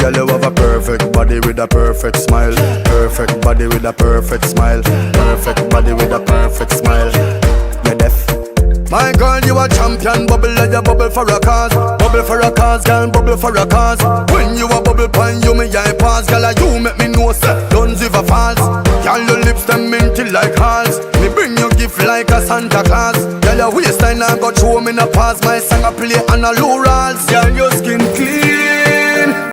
girl, you have a perfect body with a perfect smile. Perfect body with a perfect smile. Perfect body with a perfect smile. You're deaf. My girl, you a champion, bubble like you bubble for a cause. Bubble for a cause, girl, bubble for a cause. When you a bubble pan, you me eye pass. Girl, you make me know, say, don't give a false. Girl, your lips them minty like halls. Me bring you gift like a Santa Claus. Girl, your waistline I got throw me in a pass. My song I play on a low rolls. Girl, your skin clean.